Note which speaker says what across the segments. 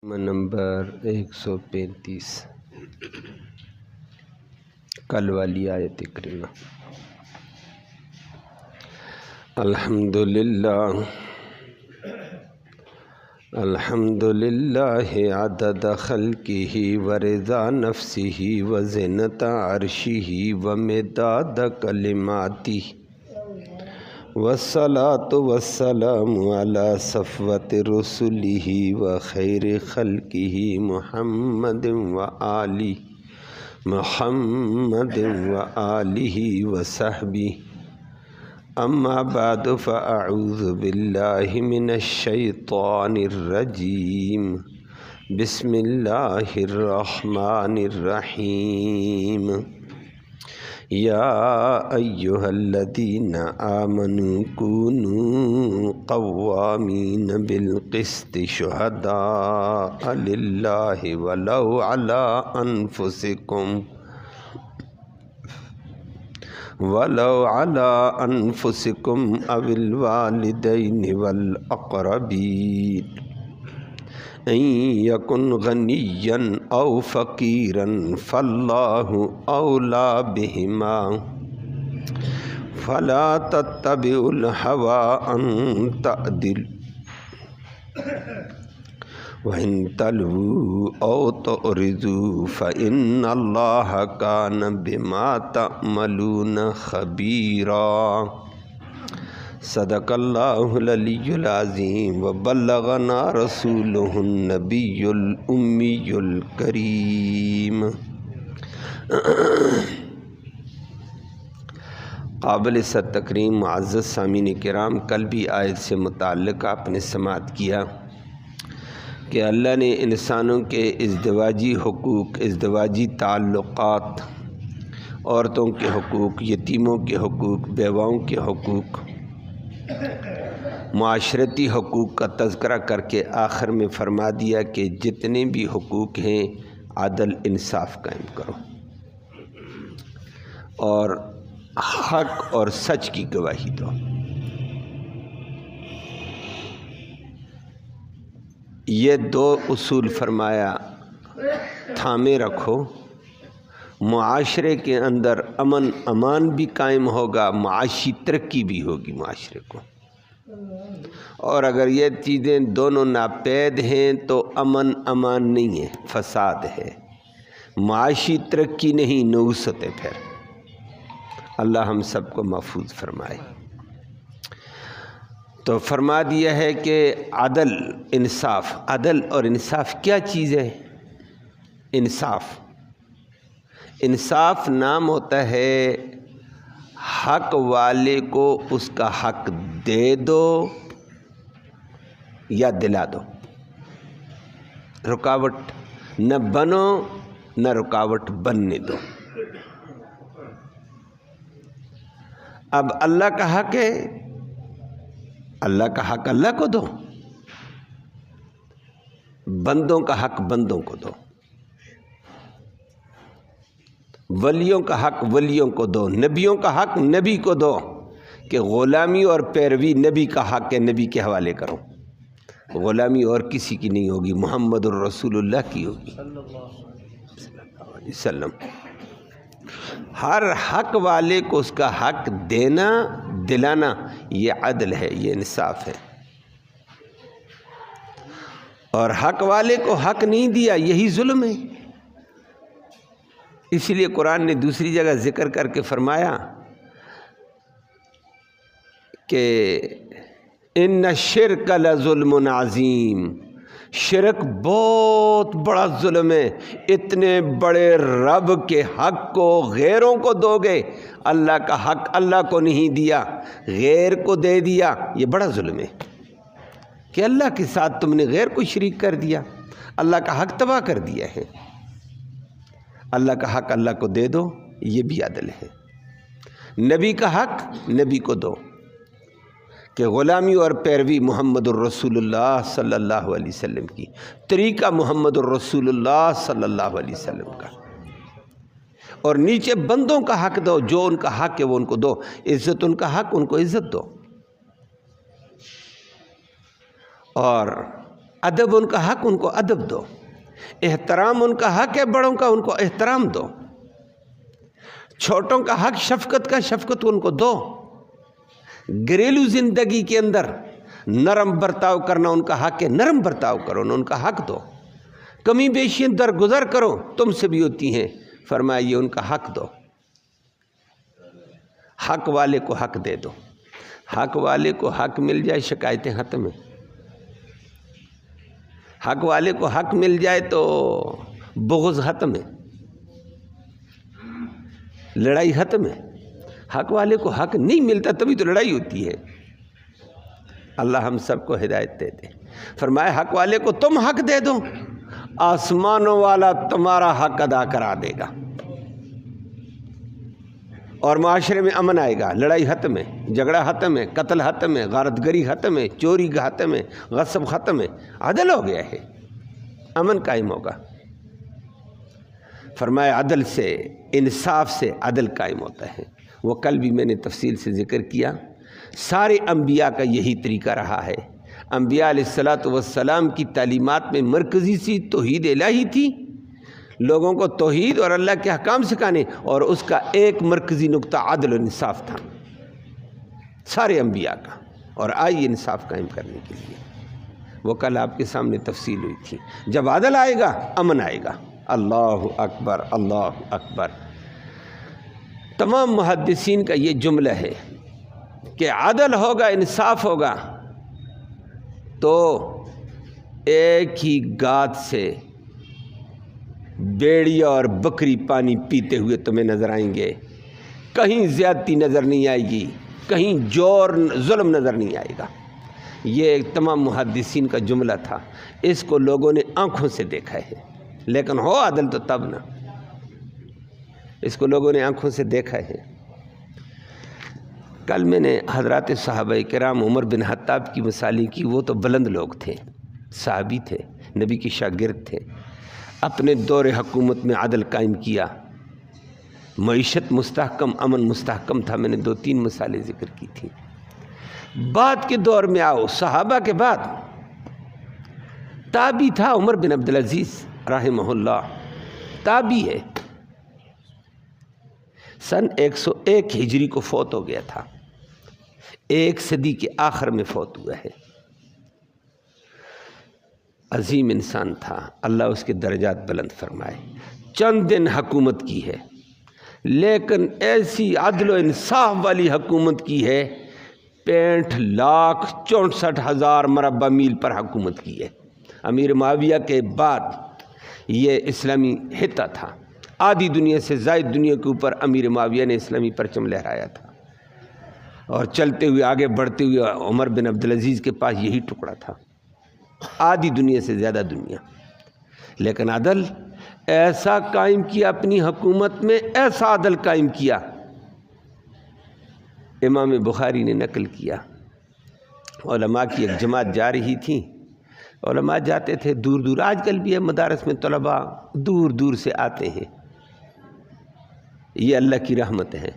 Speaker 1: Number 135 کل والی آیت کریمہ۔ الحمدللہ عدد خلقہ ورضا نفسہ وزنۃ عرشہ ومداد کلماتہ والصلاة والسلام علی صفوت رسلہ وخیر خلقہ محمد وآلہ وصحبہ۔ اما بعد فاعوذ باللہ من الشیطان الرجیم، بسم اللہ الرحمن الرحیم۔ یا ایہا الذین آمنوا کونوا قوامین بالقسط شہداء للہ ولو علی انفسکم او الوالدین والاقربین ان یکن غنیا او فقیرا فاللہ اولی بہما فلا تتبعوا الہوی ان تعدلوا وَإِن تَلْوُوا أَوْ تُعْرِضُوا فَإِنَّ اللَّهَ كَانَ بِمَا تَعْمَلُونَ خَبِيرًا۔ صدق اللہ العلی العظیم وبلغنا رسولہ النبی الامی الکریم۔ قابل صد تکریم معزز سامعین کرام، کل بھی آیت سے متعلق آپ نے سماعت کیا کہ اللہ نے انسانوں کے ازدواجی حقوق، ازدواجی تعلقات، عورتوں کے حقوق، یتیموں کے حقوق، بیواؤں کے حقوق، معاشرتی حقوق کا تذکرہ کر کے آخر میں فرما دیا کہ جتنے بھی حقوق ہیں عدل انصاف قائم کرو اور حق اور سچ کی گواہی دو۔ یہ دو اصول فرمایا تھامے رکھو، معاشرے کے اندر امن امان بھی قائم ہوگا، معاشی ترقی بھی ہوگی معاشرے کو۔ اور اگر یہ چیزیں دونوں ناپید ہیں تو امن امان نہیں ہے، فساد ہے، معاشی ترقی نہیں، نوست ہے۔ پھر اللہ ہم سب کو محفوظ فرمائے۔ تو فرما دیا ہے کہ عدل انصاف، عدل اور انصاف کیا چیز ہے؟ انصاف نام ہوتا ہے حق والے کو اس کا حق دے دو یا دلا دو، رکاوٹ نہ بنو نہ رکاوٹ بننے دو۔ اب اللہ کا حق ہے، اللہ کا حق اللہ کو دو، بندوں کا حق بندوں کو دو، ولیوں کا حق ولیوں کو دو، نبیوں کا حق نبی کو دو، کہ غلامی اور پیروی نبی کا حق ہے، نبی کے حوالے کرو، غلامی اور کسی کی نہیں ہوگی، محمد الرسول اللہ کی ہوگی صلی اللہ علیہ وسلم۔ ہر حق والے کو اس کا حق دینا دلانا، یہ عدل ہے، یہ انصاف ہے۔ اور حق والے کو حق نہیں دیا، یہی ظلم ہے۔ اس لیے قرآن نے دوسری جگہ ذکر کر کے فرمایا کہ ان الشرک لظلم عظیم، شرک بہت بڑا ظلم ہے۔ اتنے بڑے رب کے حق کو غیروں کو دو گے، اللہ کا حق اللہ کو نہیں دیا، غیر کو دے دیا، یہ بڑا ظلم ہے کہ اللہ کے ساتھ تم نے غیر کو شریک کر دیا، اللہ کا حق تباہ کر دیا ہے۔ اللہ کا حق اللہ کو دے دو، یہ بھی عدل ہے۔ نبی کا حق نبی کو دو، کہ غلامی اور پیروی محمد الرسول اللہ صلی اللہ علیہ وسلم کی، طریقہ محمد الرسول اللہ صلی اللہ علیہ وسلم کا، اور نیچے بندوں کا حق دو، جو ان کا حق ہے وہ ان کو دو، عزت ان کا حق ان کو عزت دو، اور ادب ان کا حق، ان کو ادب دو، احترام ان کا حق ہے، بڑوں کا ان کو احترام دو، چھوٹوں کا حق شفقت کا، شفقت ان کو دو، گھریلو زندگی کے اندر نرم برتاؤ کرنا ان کا حق ہے، نرم برتاؤ کرو، ان کا حق دو، کمی بیشی درگزر کرو، تم سے بھی ہوتی ہیں، فرمایا یہ ان کا حق دو، حق والے کو حق دے دو، حق والے کو حق مل جائے شکایتیں ختم ہیں، حق والے کو حق مل جائے تو بغض ختم ہے، لڑائی ختم ہے، حق والے کو حق نہیں ملتا تبھی تو لڑائی ہوتی ہے۔ اللہ ہم سب کو ہدایت دے دے۔ فرمایا حق والے کو تم حق دے دو، آسمانوں والا تمہارا حق ادا کرا دے گا، اور معاشرے میں امن آئے گا، لڑائی ختم ہے، جھگڑا ختم ہے، قتل ختم ہے، غارت گری ختم ہے، چوری ختم ہے، غصب ختم ہے، عدل ہو گیا ہے، امن قائم ہوگا۔ فرمایا عدل سے، انصاف سے عدل قائم ہوتا ہے۔ وہ کل بھی میں نے تفصیل سے ذکر کیا، سارے انبیاء کا یہی طریقہ رہا ہے۔ انبیاء علیہ الصلاۃ والسلام کی تعلیمات میں مرکزی سی توحید الہی تھی، لوگوں کو توحید اور اللہ کے احکام سکھانے، اور اس کا ایک مرکزی نقطہ عدل و انصاف تھا سارے انبیاء کا، اور آئی انصاف قائم کرنے کے لیے۔ وہ کل آپ کے سامنے تفصیل ہوئی تھی۔ جب عدل آئے گا امن آئے گا۔ اللہ اکبر، اللہ اکبر۔ تمام محدثین کا یہ جملہ ہے کہ عدل ہوگا، انصاف ہوگا تو ایک ہی گات سے بیڑیا اور بکری پانی پیتے ہوئے تمہیں نظر آئیں گے، کہیں زیادتی نظر نہیں آئے گی، کہیں جور ظلم نظر نہیں آئے گا۔ یہ تمام محدثین کا جملہ تھا، اس کو لوگوں نے آنکھوں سے دیکھا ہے، لیکن ہو عدل تو تب نہ، اس کو لوگوں نے آنکھوں سے دیکھا ہے۔ کل میں نے حضرات صحابہ کرام عمر بن خطاب کی مثالیں کی، وہ تو بلند لوگ تھے، صحابی تھے، نبی کے شاگرد تھے، اپنے دور حکومت میں عدل قائم کیا، معیشت مستحکم، امن مستحکم تھا۔ میں نے 2-3 مثالیں ذکر کی تھی۔ بعد کے دور میں آؤ، صحابہ کے بعد تابعی تھا عمر بن عبدالعزیز رحمہ اللہ، تابعی ہے، سن 101 ہجری کو فوت ہو گیا تھا، 1 صدی کے آخر میں فوت ہوا ہے۔ عظیم انسان تھا، اللہ اس کے درجات بلند فرمائے۔ چند دن حکومت کی ہے، لیکن ایسی عدل و انصاف والی حکومت کی ہے، 65,64,000 مربع میل پر حکومت کی ہے۔ امیر معاویہ کے بعد یہ اسلامی خطہ تھا، آدھی دنیا سے زائد دنیا کے اوپر امیر معاویہ نے اسلامی پرچم لہرایا تھا، اور چلتے ہوئے آگے بڑھتے ہوئے عمر بن عبدالعزیز کے پاس یہی ٹکڑا تھا، آدھی دنیا سے زیادہ دنیا، لیکن عدل ایسا قائم کیا اپنی حکومت میں، ایسا عدل قائم کیا۔ امام بخاری نے نقل کیا، علماء کی ایک جماعت جا رہی تھی، علماء جاتے تھے دور دور، آج کل بھی ہے مدارس میں طلباء دور دور سے آتے ہیں، یہ اللہ کی رحمت ہے۔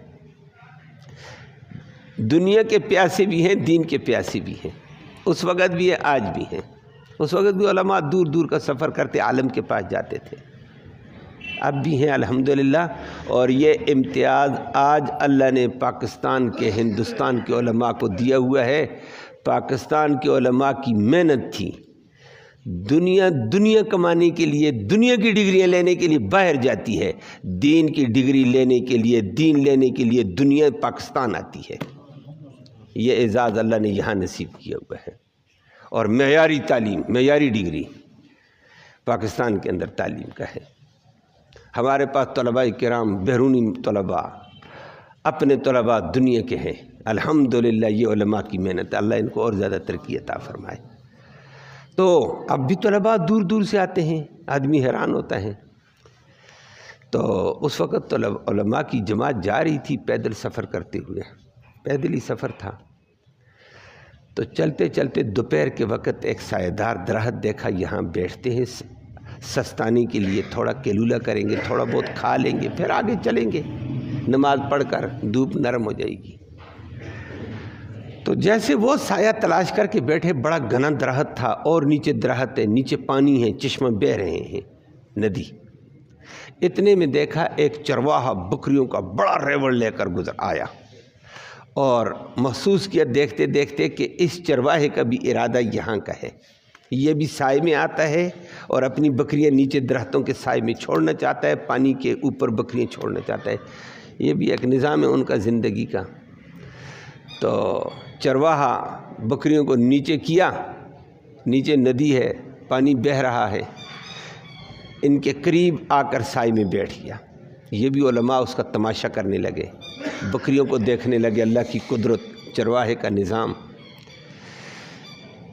Speaker 1: دنیا کے پیاسے بھی ہیں، دین کے پیاسے بھی ہیں، اس وقت بھی ہے، آج بھی ہیں۔ اس وقت بھی علماء دور دور کا سفر کرتے عالم کے پاس جاتے تھے، اب بھی ہیں الحمدللہ۔ اور یہ امتیاز آج اللہ نے پاکستان کے، ہندوستان کے علماء کو دیا ہوا ہے۔ پاکستان کے علماء کی محنت تھی، دنیا کمانے کے لیے، دنیا کی ڈگریاں لینے کے لیے باہر جاتی ہے، دین کی ڈگری لینے کے لیے، دین لینے کے لیے دنیا پاکستان آتی ہے۔ یہ اعزاز اللہ نے یہاں نصیب کیا ہوا ہے، اور معیاری تعلیم، معیاری ڈگری پاکستان کے اندر تعلیم کا ہے۔ ہمارے پاس طلباء کرام، بیرونی طلباء، اپنے طلباء دنیا کے ہیں، الحمدللہ۔ یہ علماء کی محنت، اللہ ان کو اور زیادہ ترقی عطا فرمائے۔ تو اب بھی طلباء دور دور سے آتے ہیں، آدمی حیران ہوتا ہے۔ تو اس وقت علماء کی جماعت جا رہی تھی پیدل سفر کرتے ہوئے، پیدل ہی سفر تھا، تو چلتے چلتے دوپہر کے وقت ایک سایہ دار درخت دیکھا، یہاں بیٹھتے ہیں، سستانی کے لیے تھوڑا کیلولا کریں گے، تھوڑا بہت کھا لیں گے، پھر آگے چلیں گے، نماز پڑھ کر دھوپ نرم ہو جائے گی۔ تو جیسے وہ سایہ تلاش کر کے بیٹھے، بڑا گھنا درخت تھا اور نیچے درخت ہے، نیچے پانی ہے، چشمہ بہہ رہے ہیں، ندی۔ اتنے میں دیکھا ایک چرواہا بکریوں کا بڑا ریوڑ لے کر گزر آیا، اور محسوس کیا دیکھتے دیکھتے کہ اس چرواہے کا بھی ارادہ یہاں کا ہے، یہ بھی سائے میں آتا ہے اور اپنی بکریاں نیچے درختوں کے سائے میں چھوڑنا چاہتا ہے، پانی کے اوپر بکریاں چھوڑنا چاہتا ہے، یہ بھی ایک نظام ہے ان کا زندگی کا۔ تو چرواہا بکریوں کو نیچے کیا، نیچے ندی ہے، پانی بہہ رہا ہے، ان کے قریب آ کر سائے میں بیٹھ گیا۔ یہ بھی علماء اس کا تماشا کرنے لگے، بکریوں کو دیکھنے لگے، اللہ کی قدرت، چرواہے کا نظام۔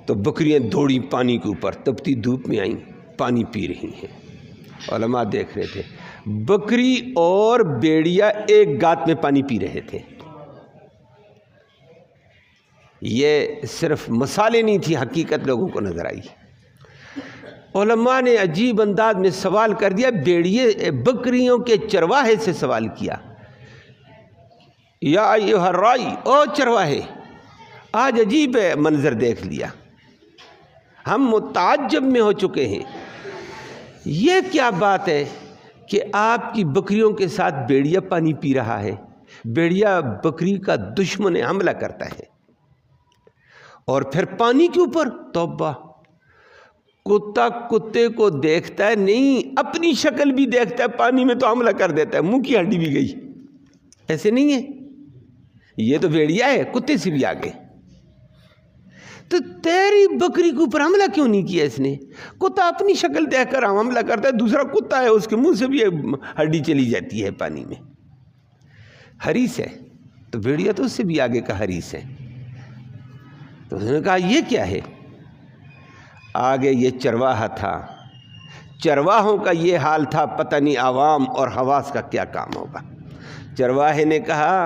Speaker 1: تو بکریاں دوڑی پانی کے اوپر، تپتی دھوپ میں آئیں، پانی پی رہی ہیں۔ علماء دیکھ رہے تھے، بکری اور بیڑیا ایک گات میں پانی پی رہے تھے۔ یہ صرف مثالیں نہیں تھی، حقیقت لوگوں کو نظر آئی۔ علماء نے عجیب انداز میں سوال کر دیا، بیڑیے بکریوں کے چرواہے سے سوال کیا، یا ایھا الرائی، او چرواہے، آج عجیب منظر دیکھ لیا، ہم متعجب میں ہو چکے ہیں، یہ کیا بات ہے کہ آپ کی بکریوں کے ساتھ بیڑیا پانی پی رہا ہے؟ بیڑیا بکری کا دشمن حملہ کرتا ہے، اور پھر پانی کے اوپر۔ توبہ! کتا کتے کو دیکھتا ہے نہیں، اپنی شکل بھی دیکھتا ہے، پانی میں تو حملہ کر دیتا ہے، منہ کی ہڈی بھی گئی، ایسے نہیں ہے؟ یہ تو بیڑیا ہے، کتے سے بھی آگے۔ تو تیری بکری کے اوپر حملہ کیوں نہیں کیا اس نے؟ کتا اپنی شکل دیکھ کر حملہ کرتا ہے، دوسرا کتا ہے، اس کے منہ سے بھی ہڈی چلی جاتی ہے پانی میں، حریص ہے، تو بیڑیا تو اس سے بھی آگے کا حریص ہے۔ تو اس نے کہا یہ کیا ہے؟ آگے یہ چرواہا تھا، چرواہوں کا یہ حال تھا، پتہ نہیں عوام اور حواس کا کیا کام ہوگا۔ چرواہے نے کہا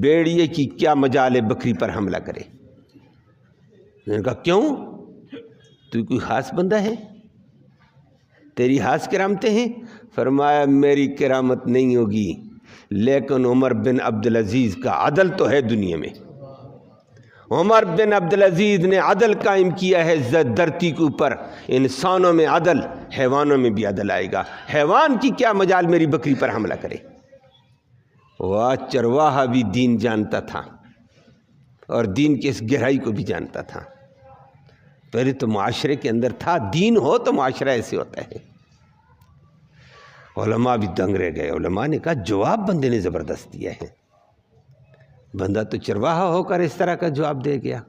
Speaker 1: بیڑیے کی کیا مجال ہے بکری پر حملہ کرے؟ میں نے کہا کیوں؟ تو کوئی خاص بندہ ہے؟ تیری خاص کرامتیں ہیں؟ فرمایا میری کرامت نہیں ہوگی، لیکن عمر بن عبدالعزیز کا عدل تو ہے دنیا میں۔ عمر بن عبدالعزیز نے عدل قائم کیا ہے دھرتی کے اوپر، انسانوں میں عدل، حیوانوں میں بھی عدل آئے گا۔ حیوان کی کیا مجال میری بکری پر حملہ کرے؟ وہ چرواہا بھی دین جانتا تھا، اور دین کی اس گہرائی کو بھی جانتا تھا۔ پہلے تو معاشرے کے اندر تھا، دین ہو تو معاشرہ ایسے ہوتا ہے۔ علماء بھی دنگ رہ گئے۔ علماء نے کہا جواب بندے نے زبردست دیا ہے، بندہ تو چرواہا ہو کر اس طرح کا جواب دے گیا۔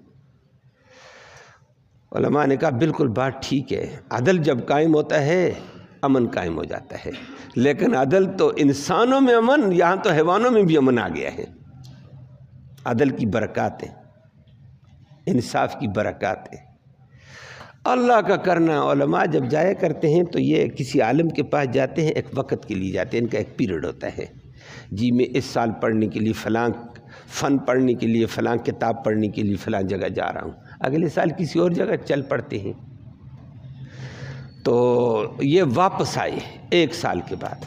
Speaker 1: علماء نے کہا بالکل بات ٹھیک ہے، عدل جب قائم ہوتا ہے امن قائم ہو جاتا ہے، لیکن عدل تو انسانوں میں امن، یہاں تو حیوانوں میں بھی امن آ گیا ہے۔ عدل کی برکات ہیں، انصاف کی برکات ہیں، اللہ کا کرنا۔ علماء جب جایا کرتے ہیں تو یہ کسی عالم کے پاس جاتے ہیں، ایک وقت کے لیے جاتے ہیں، ان کا ایک پیریڈ ہوتا ہے، جی میں اس سال پڑھنے کے لیے فلاں فن پڑھنے کے لیے، فلاں کتاب پڑھنے کے لیے فلاں جگہ جا رہا ہوں، اگلے سال کسی اور جگہ چل پڑتے ہیں۔ تو یہ واپس آئے ایک سال کے بعد،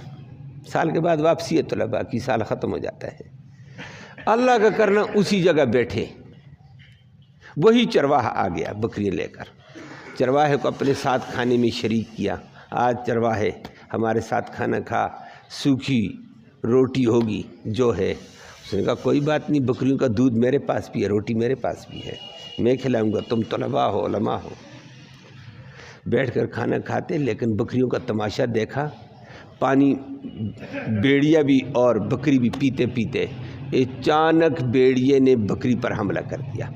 Speaker 1: سال کے بعد واپسی ہے طلباء کی، سال ختم ہو جاتا ہے، اللہ کا کرنا اسی جگہ بیٹھے، وہی چرواہا آ گیا بکری لے کر، چرواہے کو اپنے ساتھ کھانے میں شریک کیا۔ آج چرواہے ہمارے ساتھ کھانا کھا، سوکھی روٹی ہوگی جو ہے۔ اس نے کہا کوئی بات نہیں، بکریوں کا دودھ میرے پاس بھی ہے، روٹی میرے پاس بھی ہے، میں کھلاؤں گا، تم طلباء ہو، علماء ہو۔ بیٹھ کر کھانا کھاتے، لیکن بکریوں کا تماشا دیکھا، پانی بیڑیا بھی اور بکری بھی پیتے پیتے اچانک بیڑیے نے بکری پر حملہ کر دیا۔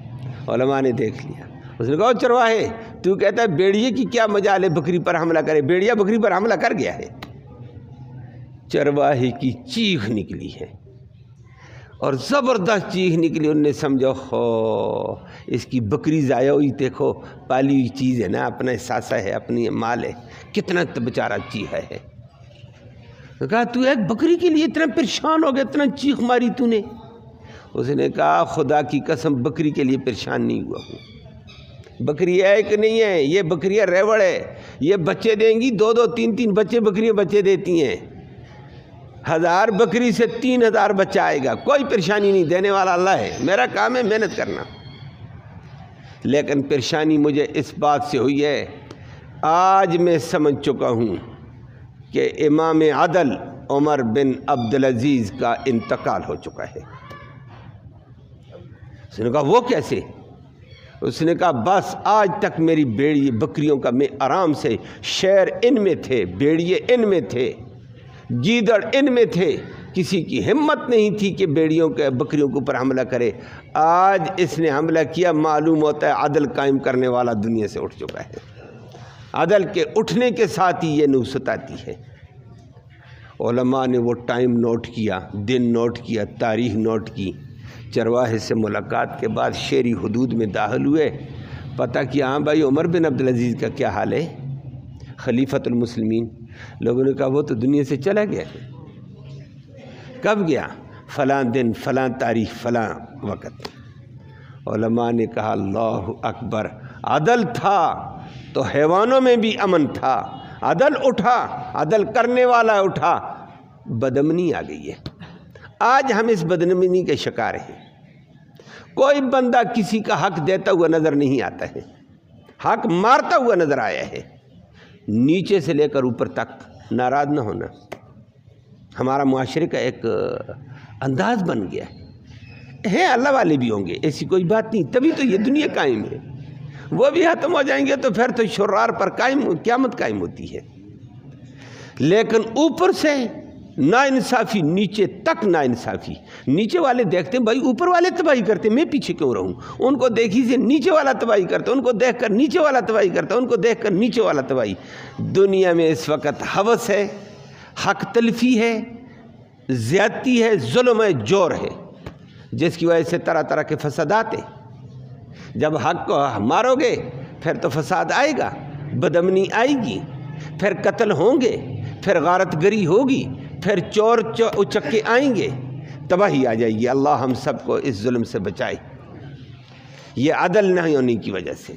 Speaker 1: علماء نے دیکھ لیا، اس نے کہا چرواہے تو کہتا ہے بیڑیے کی کیا مجال ہے بکری پر حملہ کرے؟ بیڑیا بکری پر حملہ کر گیا ہے۔ چرواہے کی چیخ نکلی ہے، اور زبردست چیخ نکلی، انہوں نے سمجھا ہو اس کی بکری ضائع ہوئی، دیکھو پالی ہوئی چیز ہے نا، اپنا احساسہ ہے، اپنی مال ہے، کتنا بیچارہ چیخا ہے۔ کہا تو ایک بکری کے لیے اتنا پریشان ہو گیا، اتنا چیخ ماری تو نے؟ اس نے کہا خدا کی قسم بکری کے لیے پریشان نہیں ہوا ہوں، بکری ہے کہ نہیں ہے، یہ بکریاں ریوڑ ہے، یہ بچے دیں گی، 2-2 3-3 بچے بکریاں بچے دیتی ہیں، 1000 بکری سے 3000 بچہ آئے گا، کوئی پریشانی نہیں، دینے والا اللہ ہے، میرا کام ہے محنت کرنا۔ لیکن پریشانی مجھے اس بات سے ہوئی ہے، آج میں سمجھ چکا ہوں کہ امام عدل عمر بن عبدالعزیز کا انتقال ہو چکا ہے۔ اس نے کہا وہ کیسے؟ اس نے کہا بس آج تک میری بیڑی بکریوں کا میں آرام سے، شیر ان میں تھے، بیڑیے ان میں تھے، گیدڑ ان میں تھے، کسی کی ہمت نہیں تھی کہ بیڑیوں کے بکریوں کے اوپر حملہ کرے۔ آج اس نے حملہ کیا، معلوم ہوتا ہے عدل قائم کرنے والا دنیا سے اٹھ چکا ہے۔ عدل کے اٹھنے کے ساتھ ہی یہ نوست آتی ہے۔ علماء نے وہ ٹائم نوٹ کیا، دن نوٹ کیا، تاریخ نوٹ کی۔ چرواہے سے ملاقات کے بعد شیری حدود میں داخل ہوئے، پتہ کیا ہاں بھائی عمر بن عبدالعزیز کا کیا حال ہے، خلیفۃ المسلمین۔ لوگوں نے کہا وہ تو دنیا سے چلا گیا۔ کب گیا؟ فلاں دن، فلاں تاریخ، فلاں وقت۔ علماء نے کہا اللہ اکبر، عدل تھا تو حیوانوں میں بھی امن تھا۔ عدل اٹھا، عدل کرنے والا اٹھا، بدامنی آ گئی ہے۔ آج ہم اس بدامنی کے شکار ہیں۔ کوئی بندہ کسی کا حق دیتا ہوا نظر نہیں آتا ہے، حق مارتا ہوا نظر آیا ہے۔ نیچے سے لے کر اوپر تک ناراض نہ ہونا ہمارا معاشرے کا ایک انداز بن گیا ہے۔ اللہ والے بھی ہوں گے، ایسی کوئی بات نہیں، تبھی تو یہ دنیا قائم ہے۔ وہ بھی ختم ہو جائیں گے تو پھر تو شرار پر قیامت قائم ہوتی ہے۔ لیکن اوپر سے ناانصافی، نیچے تک ناانصافی۔ نیچے والے دیکھتے ہیں بھائی اوپر والے تباہی کرتے، میں پیچھے کیوں رہوں؟ ان کو دیکھی سے نیچے والا تباہی کرتا، ان کو دیکھ کر نیچے والا تباہی کرتا، ان کو دیکھ کر نیچے والا تباہی۔ دنیا میں اس وقت ہوس ہے، حق تلفی ہے، زیادتی ہے، ظلم ہے، جور ہے، جس کی وجہ سے طرح طرح کے فسادات ہیں۔ جب حق کو مارو گے پھر تو فساد آئے گا، بدامنی آئے گی، پھر قتل ہوں گے، پھر غارت گری ہوگی، پھر چور اچکے آئیں گے، تباہی آ جائے گی۔ اللہ ہم سب کو اس ظلم سے بچائے۔ یہ عدل نہیں ہونے کی وجہ سے۔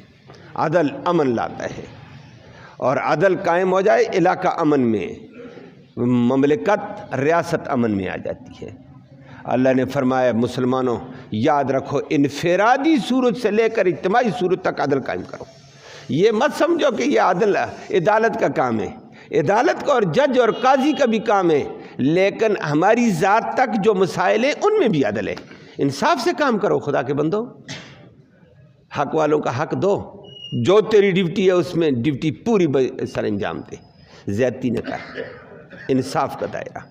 Speaker 1: عدل امن لاتا ہے، اور عدل قائم ہو جائے علاقہ امن میں، مملکت ریاست امن میں آ جاتی ہے۔ اللہ نے فرمایا مسلمانوں یاد رکھو، انفرادی صورت سے لے کر اجتماعی صورت تک عدل قائم کرو۔ یہ مت سمجھو کہ یہ عدل عدالت کا کام ہے، عدالت کا اور جج اور قاضی کا بھی کام ہے، لیکن ہماری ذات تک جو مسائل ہیں ان میں بھی عدل ہے۔ انصاف سے کام کرو خدا کے بندو، حق والوں کا حق دو، جو تیری ڈیوٹی ہے اس میں ڈیوٹی پوری سر انجام دے، زیادتی نہ کر، انصاف کا دائرہ۔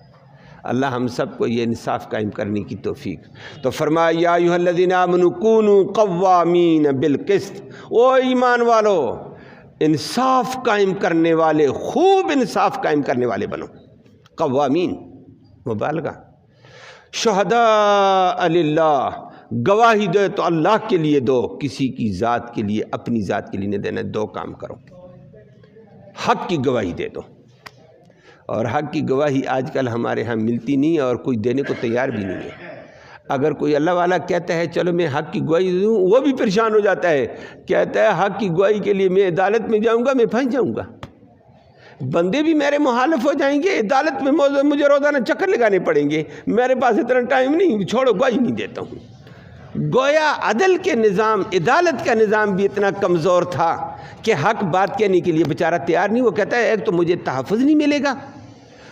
Speaker 1: اللہ ہم سب کو یہ انصاف قائم کرنے کی توفیق۔ تو فرمایا یا ایھا الذین آمنوا کونوا قوامین بالقسط، او ایمان والو انصاف قائم کرنے والے، خوب انصاف قائم کرنے والے بنو۔ قوامین مبالغہ، شہداء للہ، گواہی دے تو اللہ کے لیے دو، کسی کی ذات کے لیے، اپنی ذات کے لیے نہ دینا۔ دو کام کرو، حق کی گواہی دے دو، اور حق کی گواہی آج کل ہمارے ہاں ملتی نہیں ہے اور کوئی دینے کو تیار بھی نہیں ہے۔ اگر کوئی اللہ والا کہتا ہے چلو میں حق کی گواہی دوں، وہ بھی پریشان ہو جاتا ہے، کہتا ہے حق کی گواہی کے لیے میں عدالت میں جاؤں گا، میں پھنس جاؤں گا، بندے بھی میرے مخالف ہو جائیں گے، عدالت میں مجھے روزانہ چکر لگانے پڑیں گے، میرے پاس اتنا ٹائم نہیں، چھوڑو گواہی نہیں دیتا ہوں۔ گویا عدل کے نظام، عدالت کا نظام بھی اتنا کمزور تھا کہ حق بات کہنے کے لیے بیچارہ تیار نہیں۔ وہ کہتا ہے ایک تو مجھے تحفظ نہیں ملے گا،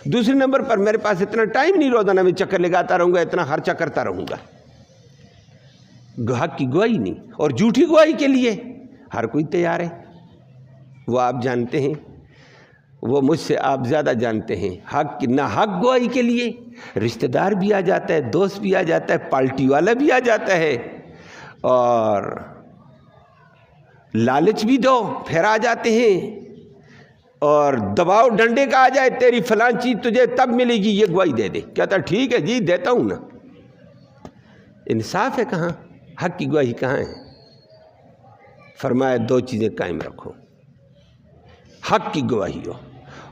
Speaker 1: دوسرے نمبر پر میرے پاس اتنا ٹائم نہیں، روزانہ میں چکر لگاتا رہوں گا، اتنا خرچہ کرتا رہوں گا۔ حق کی گواہی نہیں، اور جھوٹی گواہی کے لیے ہر کوئی تیار ہے۔ وہ آپ جانتے ہیں، وہ مجھ سے آپ زیادہ جانتے ہیں، حق نہ حق گواہی کے لیے رشتہ دار بھی آ جاتا ہے، دوست بھی آ جاتا ہے، پارٹی والا بھی آ جاتا ہے، اور لالچ بھی دو پھر آ جاتے ہیں، اور دباؤ ڈنڈے کا آ جائے تیری فلاں چیز تجھے تب ملے گی، یہ گواہی دے دے، کہتا ٹھیک ہے جی دیتا ہوں نا۔ انصاف ہے کہاں؟ حق کی گواہی کہاں ہے؟ فرمایا دو چیزیں قائم رکھو، حق کی گواہی ہو،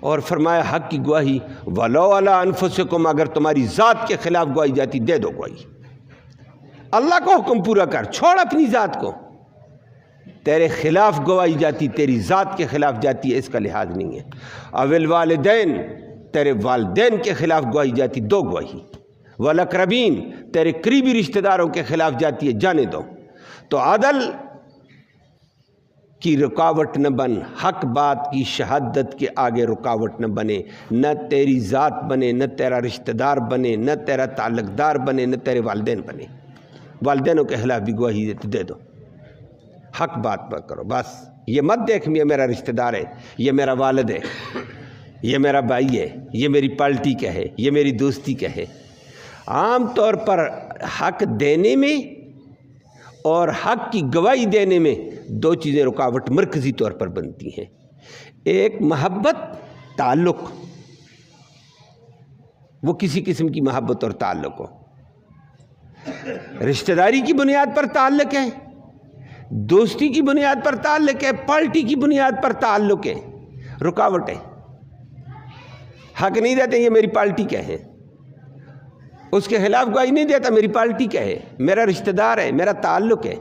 Speaker 1: اور فرمایا حق کی گواہی وَلَوْ عَلَىٰ أَنفُسِكُمْ، اگر تمہاری ذات کے خلاف گواہی جاتی دے دو گواہی۔ اللہ کا حکم پورا کر، چھوڑ اپنی ذات کو۔ تیرے خلاف گواہی جاتی، تیری ذات کے خلاف جاتی ہے، اس کا لحاظ نہیں ہے۔ اول والدین، تیرے والدین کے خلاف گواہی جاتی 2 گواہی، والاقربین تیرے قریبی رشتہ داروں کے خلاف جاتی ہے جانے دو۔ تو عدل کی رکاوٹ نہ بن، حق بات کی شہادت کے آگے رکاوٹ نہ بنے، نہ تیری ذات بنے، نہ تیرا رشتہ دار بنے، نہ تیرا تعلق دار بنے، نہ تیرے والدین بنے۔ والدینوں کے خلاف بھی گواہی دے دو، حق بات پر کرو۔ بس یہ مت دیکھ یہ میرا رشتہ دار ہے، یہ میرا والد ہے، یہ میرا بھائی ہے، یہ میری پارٹی کا ہے، یہ میری دوستی کا ہے۔ عام طور پر حق دینے میں اور حق کی گواہی دینے میں 2 چیزیں رکاوٹ مرکزی طور پر بنتی ہیں۔ ایک محبت، تعلق، وہ کسی قسم کی محبت اور تعلق ہو، رشتہ داری کی بنیاد پر تعلق ہے، دوستی کی بنیاد پر تعلق ہے، پارٹی کی بنیاد پر تعلق ہے، رکاوٹ ہے۔ حق نہیں دیتے یہ میری پارٹی کا ہے، اس کے خلاف گواہی نہیں دیتا میری پارٹی کا ہے، میرا رشتہ دار ہے، میرا تعلق ہے۔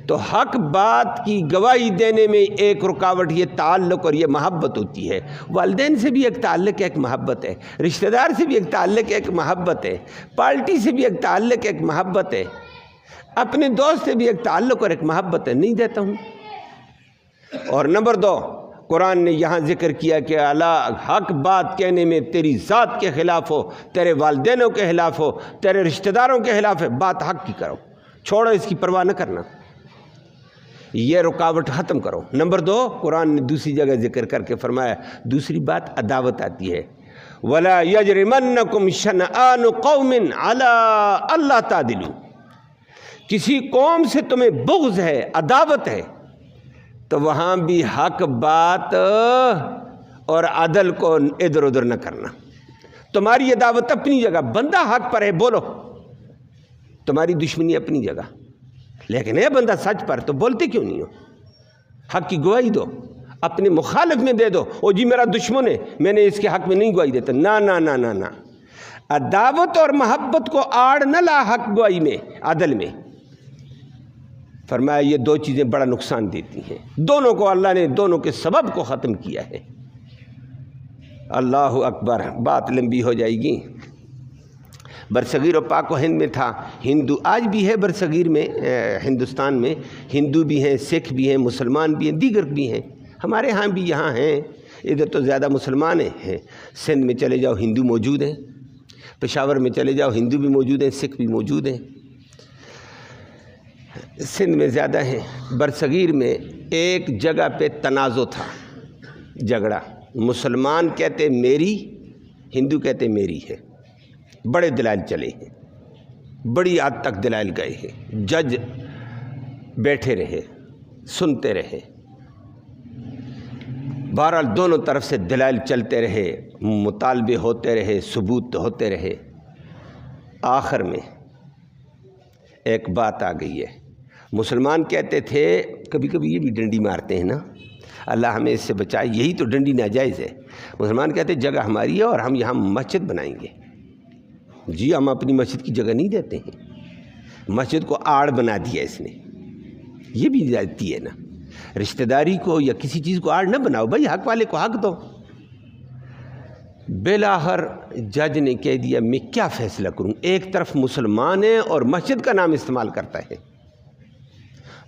Speaker 1: تو حق بات کی گواہی دینے میں ایک رکاوٹ یہ تعلق اور یہ محبت ہوتی ہے۔ والدین سے بھی ایک تعلق ہے، ایک محبت ہے، رشتہ دار سے بھی ایک تعلق ہے، ایک محبت ہے، پارٹی سے بھی ایک تعلق ہے، ایک محبت ہے، اپنے دوست سے بھی ایک تعلق اور ایک محبت ہے، نہیں دیتا ہوں۔ اور نمبر 2، قرآن نے یہاں ذکر کیا کہ اللہ حق بات کہنے میں تیری ذات کے خلاف ہو، تیرے والدینوں کے خلاف ہو، تیرے رشتہ داروں کے خلاف ہے، بات حق کی کرو، چھوڑو اس کی پرواہ نہ کرنا، یہ رکاوٹ ختم کرو۔ نمبر 2، قرآن نے دوسری جگہ ذکر کر کے فرمایا، دوسری بات عداوت آتی ہے، وَلَا يَجْرِمَنَّكُمْ شَنَآنُ قَوْمٍ عَلَىٰ أَلَّا تَعْدِلُوا، کسی قوم سے تمہیں بغض ہے، عداوت ہے، تو وہاں بھی حق بات اور عدل کو ادھر ادھر نہ کرنا۔ تمہاری عداوت اپنی جگہ، بندہ حق پر ہے بولو، تمہاری دشمنی اپنی جگہ، لیکن اے بندہ سچ پر، تو بولتے کیوں نہیں ہو؟ حق کی گواہی دو، اپنے مخالف میں دے دو، او جی میرا دشمن ہے میں نے اس کے حق میں نہیں گواہی دیتا، نہ نہ نہ نہ نہ، عداوت اور محبت کو آڑ نہ لا حق گواہی میں، عدل میں۔ فرمایا یہ 2 چیزیں بڑا نقصان دیتی ہیں، دونوں کو اللہ نے دونوں کے سبب کو ختم کیا ہے۔ اللہ اکبر، بات لمبی ہو جائے گی۔ برصغیر و پاک و ہند میں تھا، ہندو آج بھی ہے برصغیر میں، ہندوستان میں ہندو بھی ہیں، سکھ بھی ہیں، مسلمان بھی ہیں، دیگر بھی ہیں، ہمارے ہاں بھی یہاں ہیں، ادھر تو زیادہ مسلمان ہیں۔ سندھ میں چلے جاؤ ہندو موجود ہیں، پشاور میں چلے جاؤ ہندو بھی موجود ہیں، سکھ بھی موجود ہیں، سندھ میں زیادہ ہیں۔ برصغیر میں ایک جگہ پہ تنازع تھا، جھگڑا، مسلمان کہتے میری، ہندو کہتے میری ہے، بڑے دلائل چلے ہیں، بڑی حد تک دلائل گئے ہیں، جج بیٹھے رہے، سنتے رہے، بہرحال دونوں طرف سے دلائل چلتے رہے، مطالبے ہوتے رہے، ثبوت ہوتے رہے۔ آخر میں ایک بات آ گئی ہے، مسلمان کہتے تھے، کبھی کبھی یہ بھی ڈنڈی مارتے ہیں نا، اللہ ہمیں اس سے بچائے، یہی تو ڈنڈی ناجائز ہے۔ مسلمان کہتے جگہ ہماری ہے اور ہم یہاں مسجد بنائیں گے، جی ہم اپنی مسجد کی جگہ نہیں دیتے ہیں، مسجد کو آڑ بنا دیا اس نے، یہ بھی زیادتی ہے نا، رشتہ داری کو یا کسی چیز کو آڑ نہ بناؤ بھائی، حق والے کو حق دو۔ بالآخر جج نے کہہ دیا میں کیا فیصلہ کروں، ایک طرف مسلمان ہے اور مسجد کا نام استعمال کرتا ہے،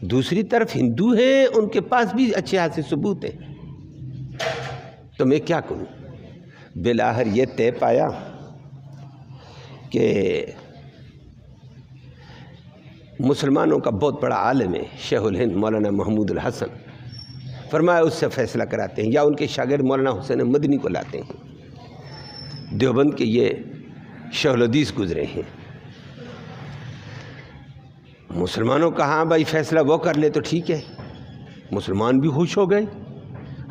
Speaker 1: دوسری طرف ہندو ہیں ان کے پاس بھی اچھے خاصے ثبوت ہیں، تو میں کیا کروں؟ بالآخر یہ طے پایا کہ مسلمانوں کا بہت بڑا عالم ہے شیخ الہند مولانا محمود الحسن، فرمایا اس سے فیصلہ کراتے ہیں، یا ان کے شاگرد مولانا حسین مدنی کو لاتے ہیں، دیوبند کے یہ شیخ الحدیث گزرے ہیں۔ مسلمانوں کا ہاں بھائی فیصلہ وہ کر لے تو ٹھیک ہے، مسلمان بھی خوش ہو گئے،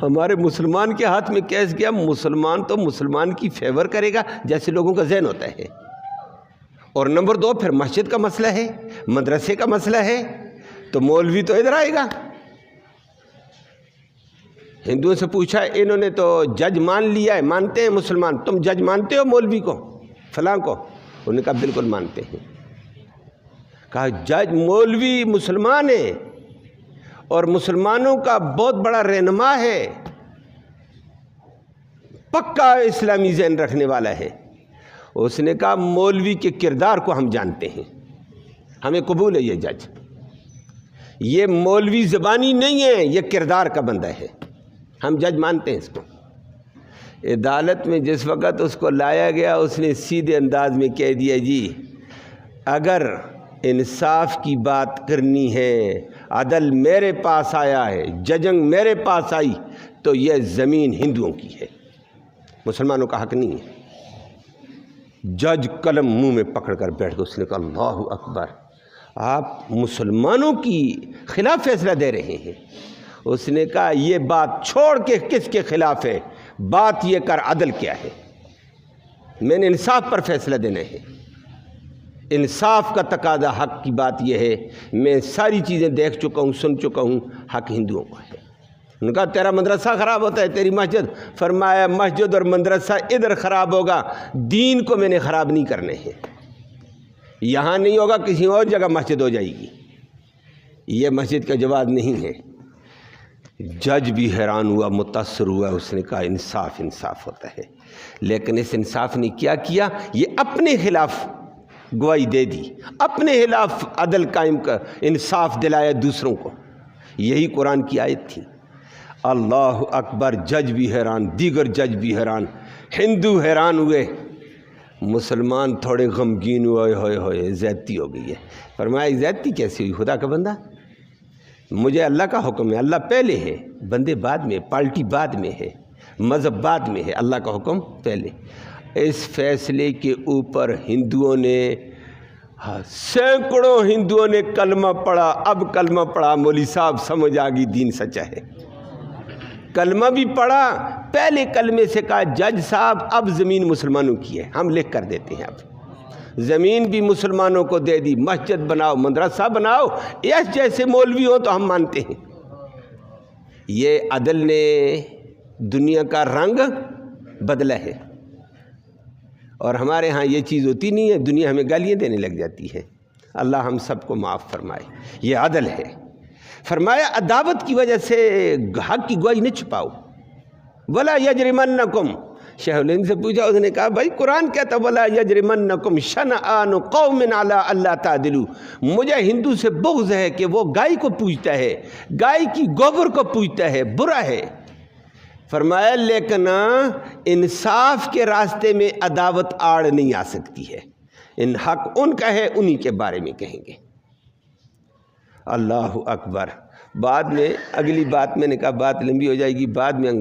Speaker 1: ہمارے مسلمان کے ہاتھ میں کیس گیا، مسلمان تو مسلمان کی فیور کرے گا جیسے لوگوں کا ذہن ہوتا ہے۔ اور نمبر 2 پھر مسجد کا مسئلہ ہے، مدرسے کا مسئلہ ہے، تو مولوی تو ادھر آئے گا۔ ہندوؤں سے پوچھا، انہوں نے تو جج مان لیا ہے، مانتے ہیں مسلمان، تم جج مانتے ہو مولوی کو فلاں کو؟ انہوں نے کہا بالکل مانتے ہیں۔ کہا جج مولوی مسلمان ہے اور مسلمانوں کا بہت بڑا رہنما ہے، پکا اسلامی ذہن رکھنے والا ہے، اس نے کہا مولوی کے کردار کو ہم جانتے ہیں، ہمیں قبول ہے یہ جج، یہ مولوی زبانی نہیں ہے، یہ کردار کا بندہ ہے، ہم جج مانتے ہیں اس کو۔ عدالت میں جس وقت اس کو لایا گیا اس نے سیدھے انداز میں کہہ دیا جی اگر انصاف کی بات کرنی ہے، عدل میرے پاس آیا ہے، ججنگ میرے پاس آئی تو یہ زمین ہندوؤں کی ہے، مسلمانوں کا حق نہیں ہے۔ جج قلم منہ میں پکڑ کر بیٹھ گئے، اس نے کہا اللہ اکبر، آپ مسلمانوں کی خلاف فیصلہ دے رہے ہیں؟ اس نے کہا یہ بات چھوڑ کے کس کے خلاف ہے، بات یہ کر عدل کیا ہے، میں نے انصاف پر فیصلہ دینا ہے، انصاف کا تقاضا، حق کی بات یہ ہے، میں ساری چیزیں دیکھ چکا ہوں، سن چکا ہوں، حق ہندوؤں کا ہے۔ انہوں نے کہا تیرا مدرسہ خراب ہوتا ہے، تیری مسجد، فرمایا مسجد اور مدرسہ ادھر خراب ہوگا، دین کو میں نے خراب نہیں کرنے ہیں، یہاں نہیں ہوگا کسی اور جگہ مسجد ہو جائے گی، یہ مسجد کا جواز نہیں ہے۔ جج بھی حیران ہوا، متاثر ہوا، اس نے کہا انصاف انصاف ہوتا ہے، لیکن اس انصاف نے کیا کیا، یہ اپنے خلاف گواہی دے دی، اپنے خلاف عدل قائم کر، انصاف دلایا دوسروں کو، یہی قرآن کی آیت تھی۔ اللہ اکبر، جج بھی حیران، دیگر جج بھی حیران، ہندو حیران ہوئے، مسلمان تھوڑے غمگین ہوئے، ہوئے ہوئے زیادتی ہو گئی ہے۔ فرمایا زیادتی کیسی ہوئی، خدا کا بندہ، مجھے اللہ کا حکم ہے، اللہ پہلے ہے، بندے بعد میں، پارٹی بعد میں ہے، مذہب بعد میں ہے، اللہ کا حکم پہلے۔ اس فیصلے کے اوپر ہندوؤں نے، سینکڑوں ہندوؤں نے کلمہ پڑھا۔ اب کلمہ پڑھا، مولوی صاحب سمجھ آ گئی دین سچا ہے، کلمہ بھی پڑھا، پہلے کلمے سے کہا جج صاحب اب زمین مسلمانوں کی ہے، ہم لکھ کر دیتے ہیں، اب زمین بھی مسلمانوں کو دے دی، مسجد بناؤ، مدرسہ بناؤ، اس جیسے مولوی ہو تو ہم مانتے ہیں۔ یہ عدل نے دنیا کا رنگ بدلا ہے، اور ہمارے ہاں یہ چیز ہوتی نہیں ہے، دنیا ہمیں گالیاں دینے لگ جاتی ہے۔ اللہ ہم سب کو معاف فرمائے، یہ عدل ہے۔ فرمایا عداوت کی وجہ سے حق کی گواہی نہ چھپاؤ، ولا یجرمنکم، شیخ الہند سے پوچھا، اس نے کہا بھائی قرآن کہتا ولا یجرمنکم شنآن قوم علی الا تعدلوا، مجھے ہندو سے بغض ہے کہ وہ گائے کو پوجتا ہے، گائے کی گوبر کو پوجتا ہے، برا ہے۔ فرمایا لیکن انصاف کے راستے میں عداوت آڑ نہیں آ سکتی ہے، ان حق ان کا ہے، انہی کے بارے میں کہیں گے۔ اللہ اکبر۔ بعد میں اگلی بات میں نے کہا بات لمبی ہو جائے گی، بعد میں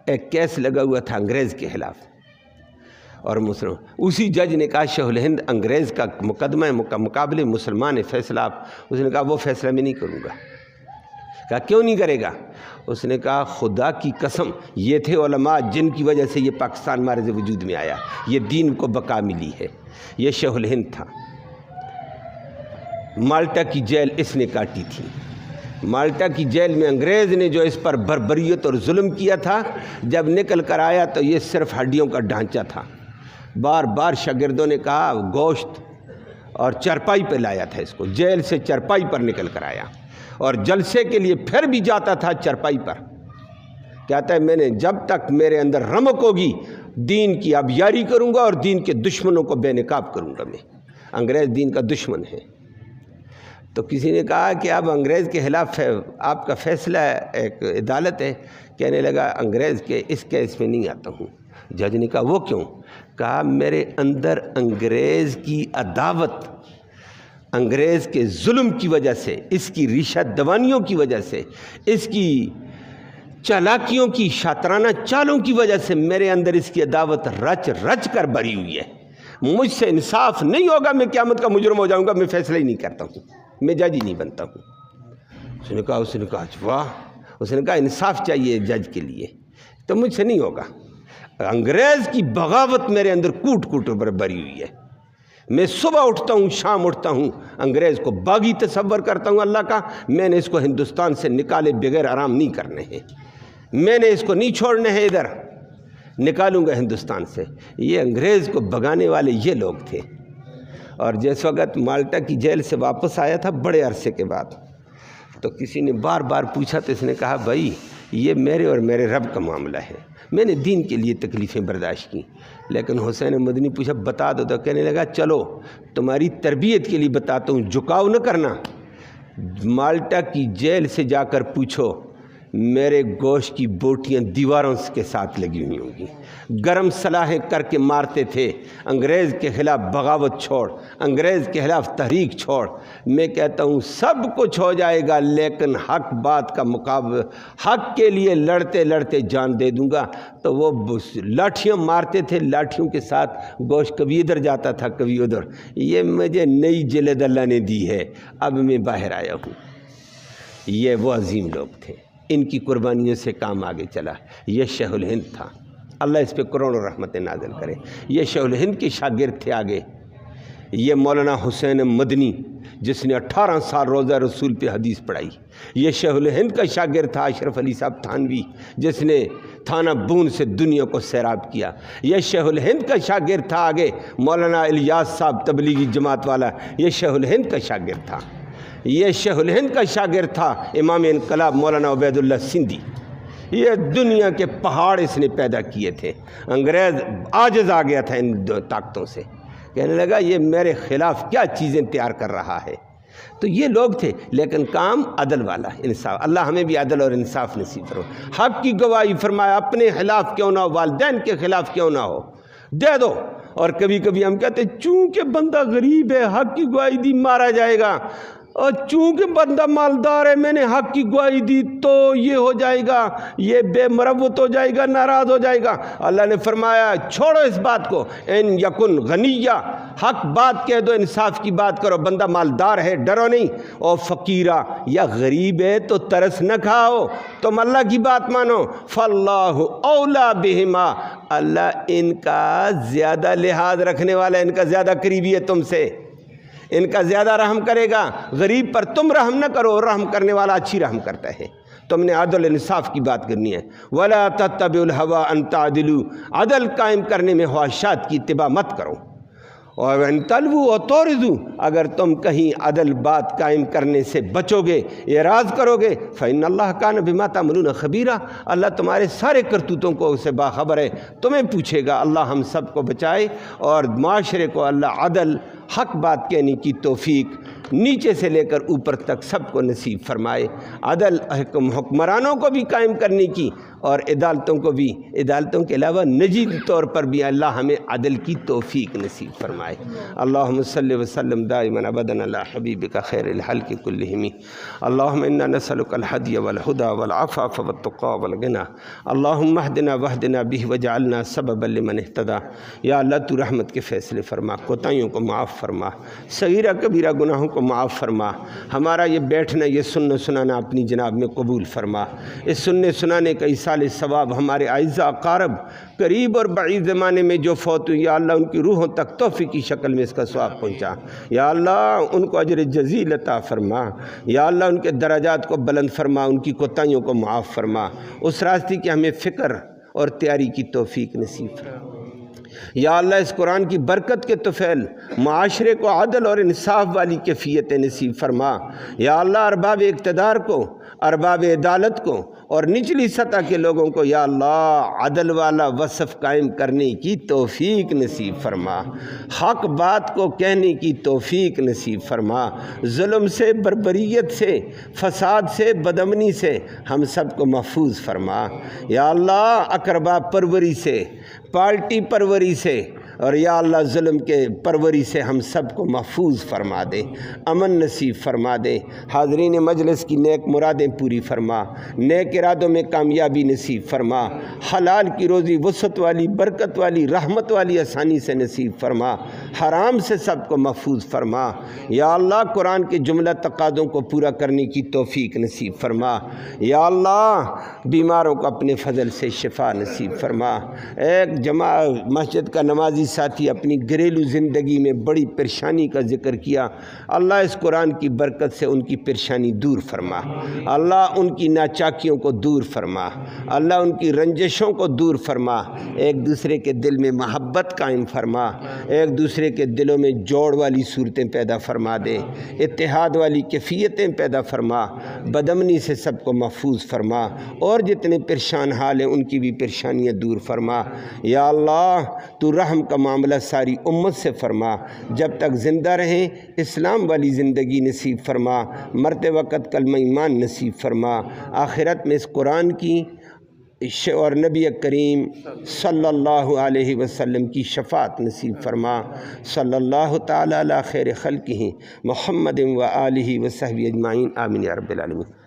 Speaker 1: ایک کیس لگا ہوا تھا انگریز کے خلاف، اور مسلم، اسی جج نے کہا شیخ الہند انگریز کا مقدمہ مقابلے مسلمان ہے، فیصلہ آپ، اس نے کہا وہ فیصلہ میں نہیں کروں گا۔ کہا کیوں نہیں کرے گا؟ اس نے کہا خدا کی قسم یہ تھے علماء جن کی وجہ سے یہ پاکستان مارز وجود میں آیا، یہ دین کو بقا ملی ہے۔ یہ شیخ الہند تھا، مالٹا کی جیل اس نے کاٹی تھی، مالٹا کی جیل میں انگریز نے جو اس پر بربریت اور ظلم کیا تھا، جب نکل کر آیا تو یہ صرف ہڈیوں کا ڈھانچہ تھا۔ بار بار شاگردوں نے کہا گوشت اور چرپائی پہ لایا تھا اس کو، جیل سے چرپائی پر نکل کر آیا، اور جلسے کے لیے پھر بھی جاتا تھا چرپائی پر، کہتا ہے میں نے جب تک میرے اندر رمق ہوگی دین کی آبیاری کروں گا اور دین کے دشمنوں کو بے نقاب کروں گا میں۔ انگریز دین کا دشمن ہے۔ تو کسی نے کہا کہ اب انگریز کے خلاف آپ کا فیصلہ ایک عدالت ہے، کہنے لگا انگریز کے اس کیس میں نہیں آتا ہوں۔ جج نے کہا وہ کیوں؟ کہا میرے اندر انگریز کی عداوت، انگریز کے ظلم کی وجہ سے، اس کی رشوت دوانیوں کی وجہ سے، اس کی چالاکیوں کی شاطرانہ چالوں کی وجہ سے میرے اندر اس کی عداوت رچ رچ کر بھری ہوئی ہے۔ مجھ سے انصاف نہیں ہوگا، میں قیامت کا مجرم ہو جاؤں گا، میں فیصلہ ہی نہیں کرتا ہوں، میں جج ہی نہیں بنتا ہوں۔ اس نے کہا واہ، اس نے کہا انصاف چاہیے جج کے لیے، تو مجھ سے نہیں ہوگا، انگریز کی بغاوت میرے اندر کوٹ کوٹ پر بھری ہوئی ہے۔ میں صبح اٹھتا ہوں، شام اٹھتا ہوں، انگریز کو باغی تصور کرتا ہوں اللہ کا، میں نے اس کو ہندوستان سے نکالے بغیر آرام نہیں کرنے ہیں، میں نے اس کو نہیں چھوڑنے ہیں، ادھر نکالوں گا ہندوستان سے۔ یہ انگریز کو بھگانے والے یہ لوگ تھے۔ اور جس وقت مالٹا کی جیل سے واپس آیا تھا بڑے عرصے کے بعد، تو کسی نے بار بار پوچھا تو اس نے کہا بھائی یہ میرے اور میرے رب کا معاملہ ہے، میں نے دین کے لیے تکلیفیں برداشت کی۔ لیکن حسین مدنی پوچھا بتا دو، تو کہنے لگا چلو تمہاری تربیت کے لیے بتاتا ہوں، جھکاؤ نہ کرنا۔ مالٹا کی جیل سے جا کر پوچھو، میرے گوشت کی بوٹیاں دیواروں کے ساتھ لگی ہوئی ہوں گی۔ گرم سلاحیں کر کے مارتے تھے، انگریز کے خلاف بغاوت چھوڑ، انگریز کے خلاف تحریک چھوڑ۔ میں کہتا ہوں سب کچھ ہو جائے گا، لیکن حق بات کا مقابلہ، حق کے لیے لڑتے لڑتے جان دے دوں گا۔ تو وہ لاٹھیاں مارتے تھے، لاٹھیوں کے ساتھ گوشت کبھی ادھر جاتا تھا کبھی ادھر۔ یہ مجھے نئی جلد اللہ نے دی ہے، اب میں باہر آیا ہوں۔ یہ وہ عظیم لوگ تھے، ان کی قربانیوں سے کام آگے چلا۔ یہ شیخ الہند تھا، اللہ اس پہ کروڑوں رحمتیں نازل کرے۔ یہ شیخ الہند کے شاگرد تھے آگے۔ یہ مولانا حسین مدنی جس نے 18 سال روزہ رسول پہ حدیث پڑھائی۔ یہ شیخ الہند کا شاگرد تھا اشرف علی صاحب تھانوی جس نے تھانہ بون سے دنیا کو سیراب کیا۔ یہ شیخ الہند کا شاگرد تھا آگے مولانا الیاس صاحب تبلیغی جماعت والا، یہ شیخ الہند کا شاگرد تھا۔ یہ شیخ الہند کا شاگرد تھا امام انقلاب مولانا عبید اللہ سندھی۔ یہ دنیا کے پہاڑ اس نے پیدا کیے تھے۔ انگریز عاجز آ گیا تھا ان دو طاقتوں سے، کہنے لگا یہ میرے خلاف کیا چیزیں تیار کر رہا ہے۔ تو یہ لوگ تھے، لیکن کام عدل والا، انصاف۔ اللہ ہمیں بھی عدل اور انصاف نصیب کرو۔ حق کی گواہی فرمایا، اپنے خلاف کیوں نہ ہو، والدین کے خلاف کیوں نہ ہو، دے دو۔ اور کبھی کبھی ہم کہتے ہیں چونکہ بندہ غریب ہے حق کی گواہی دی مارا جائے گا، اور چونکہ بندہ مالدار ہے میں نے حق کی گواہی دی تو یہ ہو جائے گا، یہ بے مروت ہو جائے گا، ناراض ہو جائے گا۔ اللہ نے فرمایا چھوڑو اس بات کو، ان یکن غنیہ، حق بات کہہ دو، انصاف کی بات کرو۔ بندہ مالدار ہے ڈرو نہیں، اور فقیرہ یا غریب ہے تو ترس نہ کھاؤ، تم اللہ کی بات مانو۔ فاللہ اولا بہما، اللہ ان کا زیادہ لحاظ رکھنے والا، ان کا زیادہ قریبی ہے تم سے، ان کا زیادہ رحم کرے گا۔ غریب پر تم رحم نہ کرو، رحم کرنے والا اچھی رحم کرتا ہے۔ تم نے عدل انصاف کی بات کرنی ہے۔ وَلَا تَتَّبِعُوا الْهَوَىٰ أَن تَعْدِلُوا، عدل قائم کرنے میں خواہشات کی اتباع مت کرو۔ اور وَإِن تَلْوُوا وَتُعْرِضُوا، اگر تم کہیں عدل بات قائم کرنے سے بچو گے، اعراض کرو گے، فَإِنَّ اللَّهَ كَانَ بِمَا تَعْمَلُونَ خَبِيرًا، اللہ تمہارے سارے کرتوتوں کو سے باخبر ہے، تمہیں پوچھے گا۔ اللہ ہم سب کو بچائے اور معاشرے کو اللہ عدل حق بات کہنے کی توفیق نیچے سے لے کر اوپر تک سب کو نصیب فرمائے۔ عدل حکمرانوں کو بھی قائم کرنے کی اور عدالتوں کو بھی، عدالتوں کے علاوہ نجی طور پر بھی اللہ ہمیں عدل کی توفیق نصیب فرمائے۔ اللہم صلی وسلم دائما ابدا علی حبیبک خیر الخلق کلہم۔ اللہم انا نسألک الہدی والہدی والعفاف والتقی والغنی۔ اللہم اہدنا واہدنا بہ وجعلنا سببا لمن اہتدی۔ یا اللہ تو رحمت کے فیصلے فرما، کوتاہیوں کو معاف فرما، صغیرہ کبیرہ گناہوں کو معاف فرما۔ ہمارا یہ بیٹھنا، یہ سننا سنانا اپنی جناب میں قبول فرما۔ اس سننے سنانے کا ایصال ثواب ہمارے اعزاء اقارب قریب اور بعید زمانے میں جو فوت ہوئی، یا اللہ ان کی روحوں تک تحفے کی شکل میں اس کا ثواب پہنچا۔ یا اللہ ان کو اجر جزیل عطا فرما۔ یا اللہ ان کے درجات کو بلند فرما، ان کی کوتاہیوں کو معاف فرما۔ اس راستے کی ہمیں فکر اور تیاری کی توفیق نصیب فرما۔ یا اللہ اس قرآن کی برکت کے طفیل معاشرے کو عدل اور انصاف والی کیفیت نصیب فرما۔ یا اللہ ارباب اقتدار کو، ارباب عدالت کو اور نچلی سطح کے لوگوں کو یا اللہ عدل والا وصف قائم کرنے کی توفیق نصیب فرما، حق بات کو کہنے کی توفیق نصیب فرما۔ ظلم سے، بربریت سے، فساد سے، بدامنی سے ہم سب کو محفوظ فرما۔ یا اللہ اقربا پروری سے، پارٹی پروری سے اور یا اللہ ظلم کے پروری سے ہم سب کو محفوظ فرما دے، امن نصیب فرما دے۔ حاضرین مجلس کی نیک مرادیں پوری فرما، نیک ارادوں میں کامیابی نصیب فرما، حلال کی روزی وسعت والی، برکت والی، رحمت والی آسانی سے نصیب فرما، حرام سے سب کو محفوظ فرما۔ یا اللہ قرآن کے جملہ تقاضوں کو پورا کرنے کی توفیق نصیب فرما۔ یا اللہ بیماروں کو اپنے فضل سے شفا نصیب فرما۔ ایک مسجد کا نمازی ساتھی اپنی گھریلو زندگی میں بڑی پریشانی کا ذکر کیا، اللہ اس قرآن کی برکت سے ان کی پریشانی دور فرما، اللہ ان کی ناچاکیوں کو دور فرما، اللہ ان کی رنجشوں کو دور فرما، ایک دوسرے کے دل میں محبت قائم فرما، ایک دوسرے کے دلوں میں جوڑ والی صورتیں پیدا فرما دے، اتحاد والی کیفیتیں پیدا فرما، بدامنی سے سب کو محفوظ فرما، اور جتنے پریشان حال ہیں ان کی بھی پریشانیاں دور فرما۔ یا اللہ تو رحم کا معاملہ ساری امت سے فرما، جب تک زندہ رہیں اسلام والی زندگی نصیب فرما، مرتے وقت کلمہ ایمان نصیب فرما، آخرت میں اس قرآن کی اور نبی کریم صلی اللہ علیہ وسلم کی شفاعت نصیب فرما۔ صلی اللہ تعالی علی خیر خلقہ محمد و آلہ و صحبہ اجمعین، آمین یا رب العالمین۔